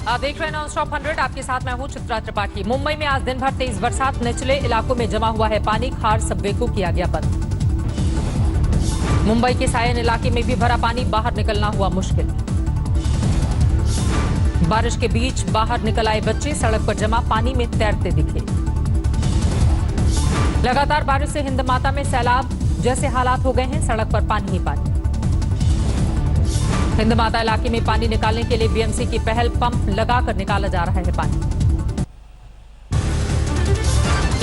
आप देख रहे हैं नॉनस्टॉप 100। आपके साथ मैं हूं चित्रा त्रिपाठी। मुंबई में आज दिन भर तेज बरसात, निचले इलाकों में जमा हुआ है पानी, खार सबवे को किया गया बंद। मुंबई के सायन इलाके में भी भरा पानी, बाहर निकलना हुआ मुश्किल। बारिश के बीच बाहर निकल आए बच्चे सड़क पर जमा पानी में तैरते दिखे। लगातार बारिश से हिंद माता में सैलाब जैसे हालात हो गए हैं, सड़क पर पानी ही पानी। हिंद माता इलाके में पानी निकालने के लिए बीएमसी की पहल, पंप लगाकर निकाला जा रहा है पानी।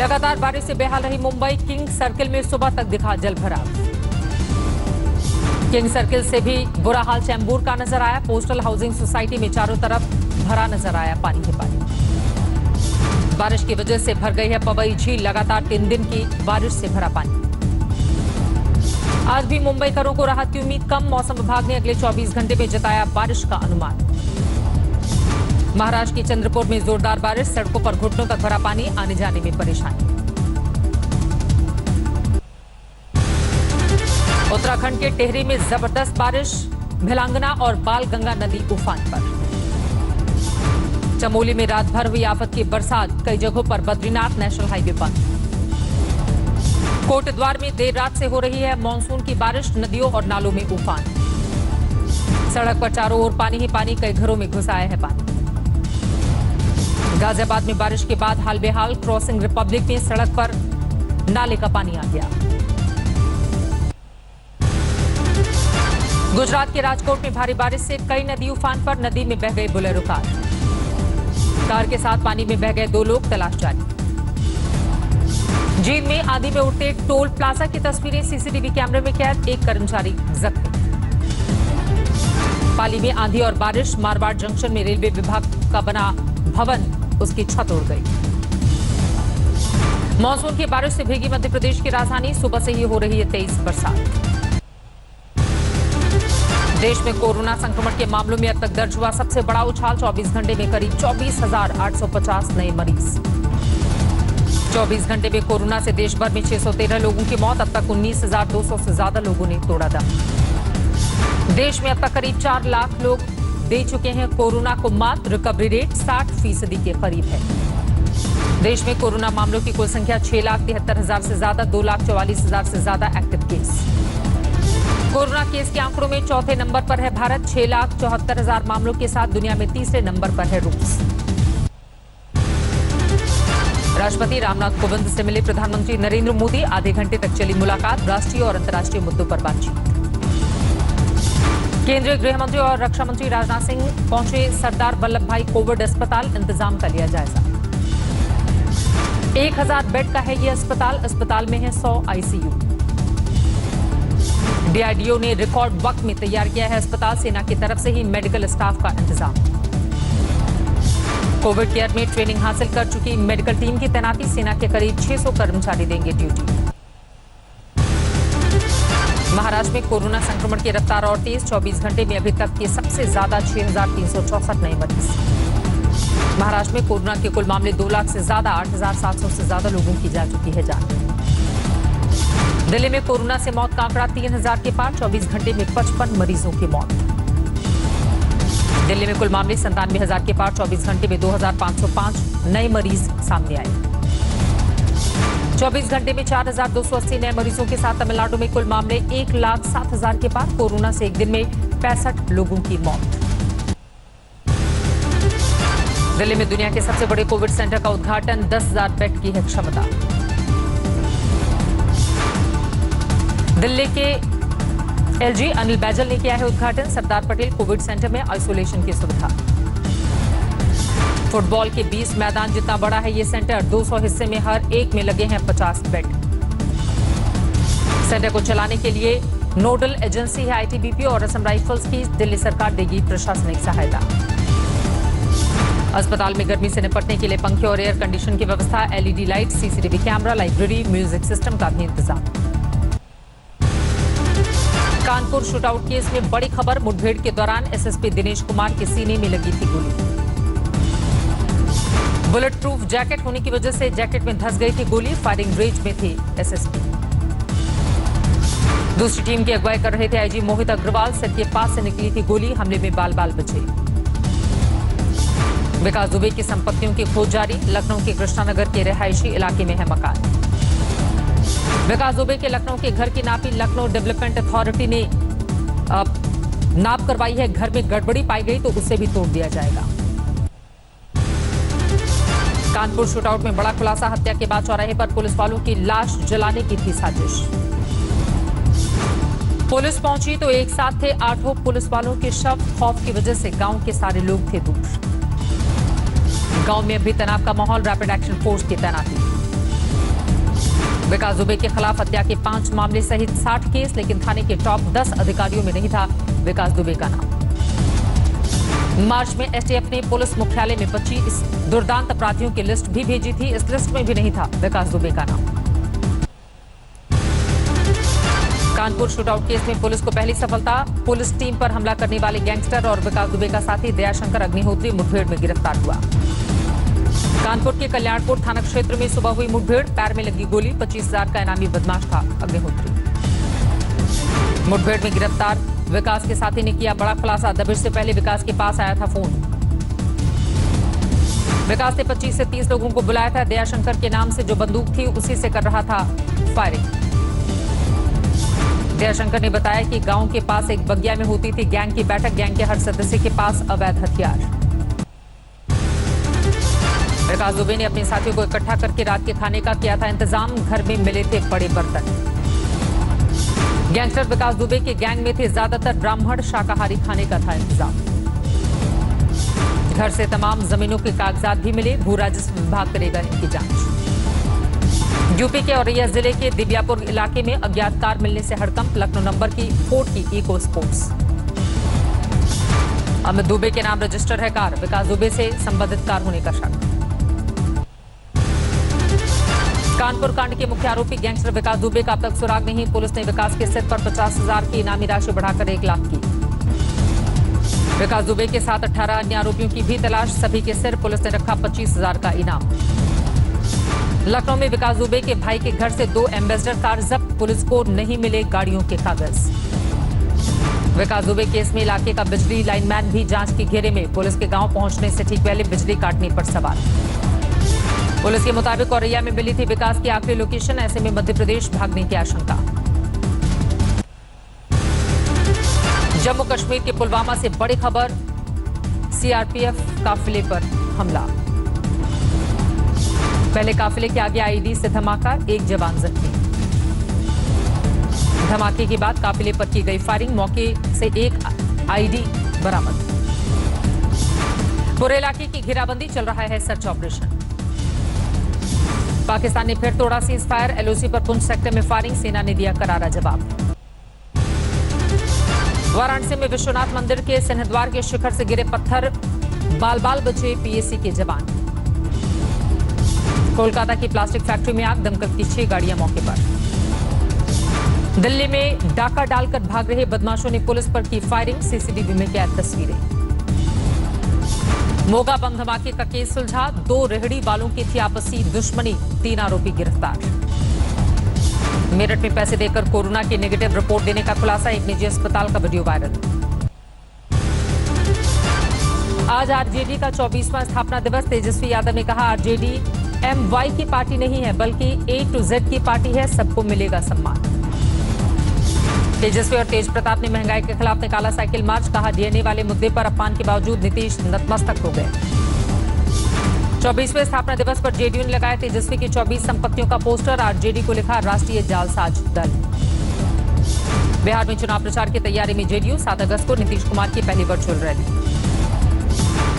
लगातार बारिश से बेहाल रही मुंबई, किंग सर्किल में सुबह तक दिखा जल भराव। किंग सर्किल से भी बुरा हाल चैंबूर का नजर आया। पोस्टल हाउसिंग सोसाइटी में चारों तरफ भरा नजर आया पानी ही पानी। बारिश की वजह से भर गई है पवई झील, लगातार 3 दिन की बारिश से भरा पानी। आज भी मुंबईकरों को राहत की उम्मीद कम, मौसम विभाग ने अगले 24 घंटे में जताया बारिश का अनुमान। महाराष्ट्र के चंद्रपुर में जोरदार बारिश, सड़कों पर घुटनों तक भरा पानी, आने जाने में परेशानी। उत्तराखंड के टिहरी में जबरदस्त बारिश, भिलांगना और बालगंगा नदी उफान पर। चमोली में रात भर हुई आफत की बरसात, कई जगहों पर बद्रीनाथ नेशनल हाईवे बंद। कोटद्वार में देर रात से हो रही है मानसून की बारिश, नदियों और नालों में उफान। सड़क पर चारों ओर पानी ही पानी, कई घरों में घुस आया है पानी। गाजियाबाद में बारिश के बाद हाल बेहाल, क्रॉसिंग रिपब्लिक में सड़क पर नाले का पानी आ गया। गुजरात के राजकोट में भारी बारिश से कई नदी उफान पर, नदी में बह गए बोलेरो कार के साथ पानी में बह गए 2 लोग, तलाश जारी। जींद में आंधी में उठते टोल प्लाजा की तस्वीरें सीसीटीवी कैमरे में कैद, एक कर्मचारी जख्मी। पाली में आंधी और बारिश, मारवाड़ जंक्शन में रेलवे विभाग का बना भवन, उसकी छत उड़ गई। मानसून की बारिश से भीगी मध्य प्रदेश की राजधानी, सुबह से ही हो रही है तेज बरसात। देश में कोरोना संक्रमण के मामलों में अब तक दर्ज हुआ सबसे बड़ा उछाल, 24 घंटे में करीब 24,850 नए मरीज। 24 घंटे में कोरोना से देश भर में 613 लोगों की मौत, अब तक 19,200 से ज्यादा लोगों ने तोड़ा दम। देश में अब तक करीब 4 लाख लोग दे चुके हैं कोरोना को मात, रिकवरी रेट 60% के करीब है। देश में कोरोना मामलों की कुल संख्या 6,73,000 से ज्यादा, 2,44,000 से ज्यादा एक्टिव केस। कोरोना केस के आंकड़ों में चौथे नंबर पर है भारत, 6,74,000 मामलों के साथ दुनिया में तीसरे नंबर पर है रूस। राष्ट्रपति रामनाथ कोविंद से मिले प्रधानमंत्री नरेंद्र मोदी, आधे घंटे तक चली मुलाकात, राष्ट्रीय और अंतर्राष्ट्रीय मुद्दों पर बातचीत। केंद्रीय गृह मंत्री और रक्षा मंत्री राजनाथ सिंह पहुंचे सरदार वल्लभ भाई कोविड अस्पताल, इंतजाम का लिया जायजा। 1000 बेड का है ये अस्पताल में है 100 आईसीयू। डीआरडीओ ने रिकॉर्ड वक्त में तैयार किया है अस्पताल, सेना की तरफ से ही मेडिकल स्टाफ का इंतजाम। कोविड केयर में ट्रेनिंग हासिल कर चुकी मेडिकल टीम की तैनाती, सेना के करीब 600 कर्मचारी देंगे ड्यूटी। महाराष्ट्र में कोरोना संक्रमण की रफ्तार और तेज, 24 घंटे में अभी तक के सबसे ज्यादा 6,364 नए मरीज। महाराष्ट्र में कोरोना के कुल मामले 2 लाख से ज्यादा, 8,700 से ज्यादा लोगों की जा चुकी है जान। दिल्ली में कोरोना से मौत का आंकड़ा 3,000 के पार, 24 घंटे में 55 मरीजों की मौत। दिल्ली में कुल मामले 97,000 के पार, 24 घंटे में 2,505 नए मरीज सामने आए। 24 घंटे में 4,280 नए मरीजों के साथ तमिलनाडु में कुल मामले 1,07,000 के पार, कोरोना से एक दिन में 65 लोगों की मौत। दिल्ली में दुनिया के सबसे बड़े कोविड सेंटर का उद्घाटन, 10,000 बेड की है क्षमता। दिल्ली के एलजी अनिल बैजल ने किया है उद्घाटन, सरदार पटेल कोविड सेंटर में आइसोलेशन की सुविधा। फुटबॉल के 20 मैदान जितना बड़ा है ये सेंटर, 200 हिस्से में हर एक में लगे हैं 50 बेड। सेंटर को चलाने के लिए नोडल एजेंसी है आईटीबीपी और असम राइफल्स की, दिल्ली सरकार देगी प्रशासनिक सहायता। अस्पताल में गर्मी से निपटने के लिए पंखे और एयर कंडीशन की व्यवस्था, LED light, CCTV camera, library, music system का भी इंतजाम। कानपुर शूटआउट केस में बड़ी खबर, मुठभेड़ के दौरान एसएसपी दिनेश कुमार के सीने में लगी थी गोली। बुलेट प्रूफ जैकेट होने की वजह से जैकेट में धंस गई थी गोली, फायरिंग रेंज में थे एसएसपी। दूसरी टीम की अगुवाई कर रहे थे आईजी मोहित अग्रवाल, सिर के पास से निकली थी गोली, हमले में बाल बाल बचे। विकास दुबे की संपत्तियों की खोज जारी। लखनऊ के कृष्णानगर के रिहायशी इलाके में है मकान। विकास दुबे के लखनऊ के घर की नापी लखनऊ डेवलपमेंट अथॉरिटी ने नाप करवाई है। घर में गड़बड़ी पाई गई तो उसे भी तोड़ दिया जाएगा। कानपुर शूटआउट में बड़ा खुलासा। हत्या के बाद चौराहे पर पुलिस वालों की लाश जलाने की थी साजिश। पुलिस पहुंची तो एक साथ थे 8 पुलिस वालों के शव। खौफ की वजह से गांव के सारे लोग थे दूर। गांव में अभी तनाव का माहौल। रैपिड एक्शन फोर्स की तैनाती। विकास दुबे के खिलाफ हत्या के 5 मामले सहित 60 केस, लेकिन थाने के टॉप 10 अधिकारियों में नहीं था विकास दुबे का नाम। मार्च में एसटीएफ ने पुलिस मुख्यालय में 25 दुर्दांत अपराधियों की लिस्ट भी भेजी थी। इस लिस्ट में भी नहीं था विकास दुबे का नाम। कानपुर शूटआउट केस में पुलिस को पहली सफलता। पुलिस टीम पर हमला करने वाले गैंगस्टर और विकास दुबे का साथी दयाशंकर अग्निहोत्री मुठभेड़ में गिरफ्तार हुआ। कानपुर के कल्याणपुर थाना क्षेत्र में सुबह हुई मुठभेड़। पैर में लगी गोली। 25,000 का इनामी बदमाश था अग्निहोत्री। मुठभेड़ में गिरफ्तार विकास के साथी ने किया बड़ा खुलासा। दबिश से पहले विकास के पास आया था फोन। विकास ने 25 से 30 लोगों को बुलाया था। दयाशंकर के नाम से जो बंदूक थी उसी से कर रहा था फायरिंग। दयाशंकर ने बताया कि गांव के पास एक बगिया में होती थी गैंग की बैठक। गैंग के हर सदस्य के पास अवैध हथियार। विकास दुबे ने अपने साथियों को इकट्ठा करके रात के खाने का किया था इंतजाम। घर में मिले थे बड़े बर्तन। गैंगस्टर विकास दुबे के गैंग में थे ज्यादातर ब्राह्मण। शाकाहारी खाने का था इंतजाम। घर से तमाम जमीनों के कागजात भी मिले। भू राजस्व विभाग करेगा इनकी जांच। यूपी के औरैया जिले के दिव्यापुर इलाके में अज्ञात कार मिलने से हड़कंप। लखनऊ नंबर की फोर्ड की इको स्पोर्ट्स। अमित दुबे के नाम रजिस्टर है कार। विकास दुबे से संबंधित कार होने का शक। कानपुर कांड के मुख्य आरोपी गैंगस्टर विकास दुबे का अब तक सुराग नहीं। पुलिस ने विकास के सिर पर 50,000 की इनामी राशि बढ़ाकर 1 लाख की। विकास दुबे के साथ 18 अन्य आरोपियों की भी तलाश। सभी के सिर पुलिस ने रखा 25,000 का इनाम। लखनऊ में विकास दुबे के भाई के घर से 2 एम्बेसडर कार जब्त। पुलिस को नहीं मिले गाड़ियों के कागज। विकास दुबे केस में इलाके का बिजली लाइनमैन भी जांच के घेरे में। पुलिस के गांव पहुंचने से ठीक पहले बिजली काटने पर सवाल। पुलिस के मुताबिक औरैया में मिली थी विकास की आखिरी लोकेशन। ऐसे में मध्य प्रदेश भागने की आशंका। जम्मू कश्मीर के पुलवामा से बड़ी खबर। सीआरपीएफ काफिले पर हमला। पहले काफिले के आगे आईईडी से धमाका। 1 जवान जख्मी। धमाके के बाद काफिले पर की गई फायरिंग। मौके से 1 आईईडी बरामद। पूरे इलाके की घेराबंदी। चल रहा है सर्च ऑपरेशन। पाकिस्तान ने फिर तोड़ा सीज फायर। एलओसी पर पुंछ सेक्टर में फायरिंग। सेना ने दिया करारा जवाब। वाराणसी में विश्वनाथ मंदिर के सिंहद्वार के शिखर से गिरे पत्थर। बाल बाल बचे पीएसी के जवान। कोलकाता की प्लास्टिक फैक्ट्री में आग। दमकल की 6 गाड़ियां मौके पर। दिल्ली में डाका डालकर भाग रहे बदमाशों ने पुलिस पर की फायरिंग। सीसीटीवी में कैद तस्वीरें। मोगा बम धमाके का केस सुलझा। 2 रेहड़ी वालों की थी आपसी दुश्मनी। 3 आरोपी गिरफ्तार। मेरठ में पैसे देकर कोरोना की नेगेटिव रिपोर्ट देने का खुलासा। एक निजी अस्पताल का वीडियो वायरल। आज आरजेडी का 24वां स्थापना दिवस। तेजस्वी यादव ने कहा आरजेडी MY की पार्टी नहीं है बल्कि A to Z की पार्टी है। सबको मिलेगा सम्मान। तेजस्वी और तेज प्रताप ने महंगाई के खिलाफ निकाला साइकिल मार्च। कहा डीएनए वाले मुद्दे पर अपमान के बावजूद नीतीश नतमस्तक हो गए। 24वें स्थापना दिवस पर जेडीयू ने लगाया तेजस्वी की 24 संपत्तियों का पोस्टर। आरजेडी को लिखा राष्ट्रीय जालसाज दल। बिहार में चुनाव प्रचार की तैयारी में जेडीयू। 7 अगस्त को नीतीश कुमार की पहली वर्चुअल रैली।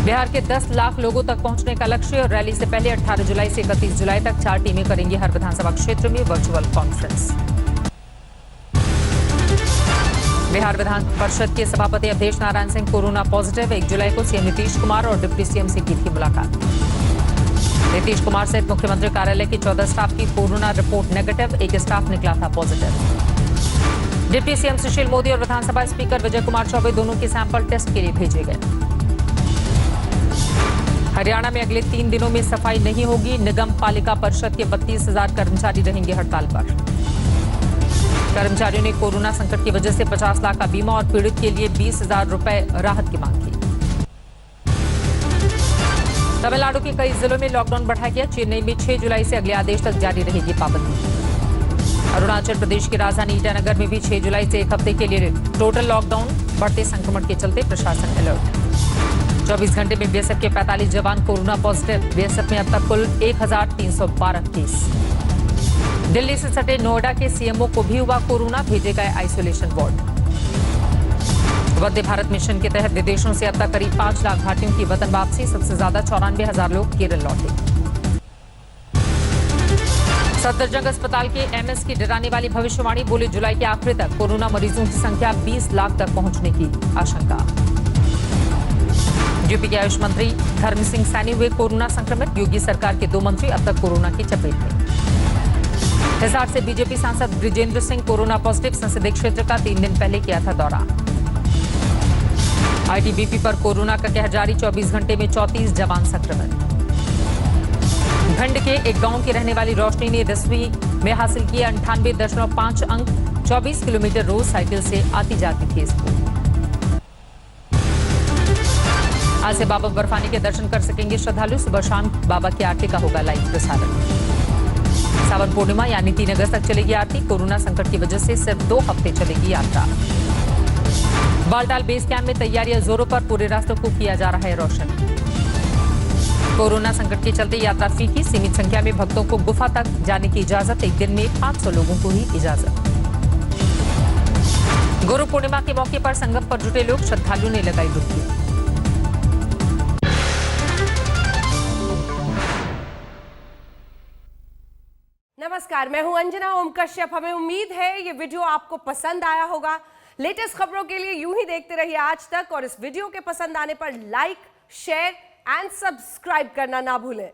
बिहार के 10 लाख लोगों तक पहुंचने का लक्ष्य। और रैली से पहले 18 जुलाई से 31 जुलाई तक 4 टीमें करेंगी हर विधानसभा क्षेत्र में वर्चुअल कॉन्फ्रेंस। बिहार विधान परिषद के सभापति अवधेश नारायण सिंह कोरोना पॉजिटिव। 1 जुलाई को सीएम नीतीश कुमार और डिप्टी सीएम से की थी मुलाकात। नीतीश कुमार सहित मुख्यमंत्री कार्यालय की 14 स्टाफ की कोरोना रिपोर्ट नेगेटिव। 1 स्टाफ निकला था positive. Deputy CM Sushil Modi और विधानसभा स्पीकर विजय कुमार चौबे दोनों के सैंपल टेस्ट के लिए भेजे गए। हरियाणा में अगले 3 दिनों में सफाई नहीं होगी। निगम पालिका परिषद के 32,000 कर्मचारी रहेंगे हड़ताल पर। कर्मचारियों ने कोरोना संकट की वजह से 50 लाख का बीमा और पीड़ित के लिए 20,000 रुपए राहत की मांग की। तमिलनाडु के कई जिलों में लॉकडाउन बढ़ाया गया। चेन्नई में 6 जुलाई से अगले आदेश तक जारी रहेगी पाबंदी। अरुणाचल प्रदेश की राजधानी ईटानगर में भी 6 जुलाई से एक हफ्ते के लिए टोटल लॉकडाउन। बढ़ते संक्रमण के चलते प्रशासन अलर्ट। 24 घंटे में बीएसएफ के 45 जवान कोरोना पॉजिटिव। बीएसएफ में अब तक कुल 1312 केस। दिल्ली से सटे नोएडा के सीएमओ को भी हुआ कोरोना, भेजे गए isolation ward. Vande Bharat mission के तहत विदेशों से अब तक करीब 5 लाख भारतीयों की वतन वापसी। सबसे ज्यादा 94,000 लोग केरल लौटे। सफदरजंग अस्पताल के एमएस की डराने वाली भविष्यवाणी, बोले जुलाई के आखिर तक कोरोना मरीजों की संख्या 20 लाख तक पहुंचने की आशंका। यूपी के आयुष मंत्री धर्म सिंह सैनी हुए कोरोना संक्रमित। योगी सरकार के 2 मंत्री अब तक कोरोना की चपेट में। हिसार से बीजेपी सांसद ब्रिजेंद्र सिंह कोरोना पॉजिटिव। संसदीय क्षेत्र का 3 दिन पहले किया था दौरा। आईटीबीपी पर कोरोना का कहर जारी। 24 घंटे में 34 जवान संक्रमित। भिंड के एक गांव की रहने वाली रोशनी ने 10वीं में हासिल किए 98.5 अंक। 24 किलोमीटर रोज साइकिल से आती जाती थी स्कूल। आज से बाबा बर्फानी के दर्शन कर सकेंगे श्रद्धालु। सुबह शाम बाबा की आरती का होगा लाइव प्रसारण। सावन पूर्णिमा यानी 3 अगस्त तक चलेगी आरती। कोरोना संकट की वजह से सिर्फ 2 हफ्ते चलेगी यात्रा। बालटाल बेस कैंप में तैयारियां जोरों पर। पूरे रास्तों को किया जा रहा है रोशन। कोरोना संकट के चलते यात्रा फीकी। सीमित संख्या में भक्तों को गुफा तक जाने की इजाजत। एक दिन में 500 लोगों को ही इजाजत। गुरु पूर्णिमा के मौके पर संगम पर जुटे लोग, श्रद्धालुओं ने लगाई डुबकी। नमस्कार, मैं हूं अंजना ओम कश्यप। हमें उम्मीद है ये वीडियो आपको पसंद आया होगा। लेटेस्ट खबरों के लिए यूं ही देखते रहिए आज तक, और इस वीडियो के पसंद आने पर लाइक, शेयर एंड सब्सक्राइब करना ना भूलें।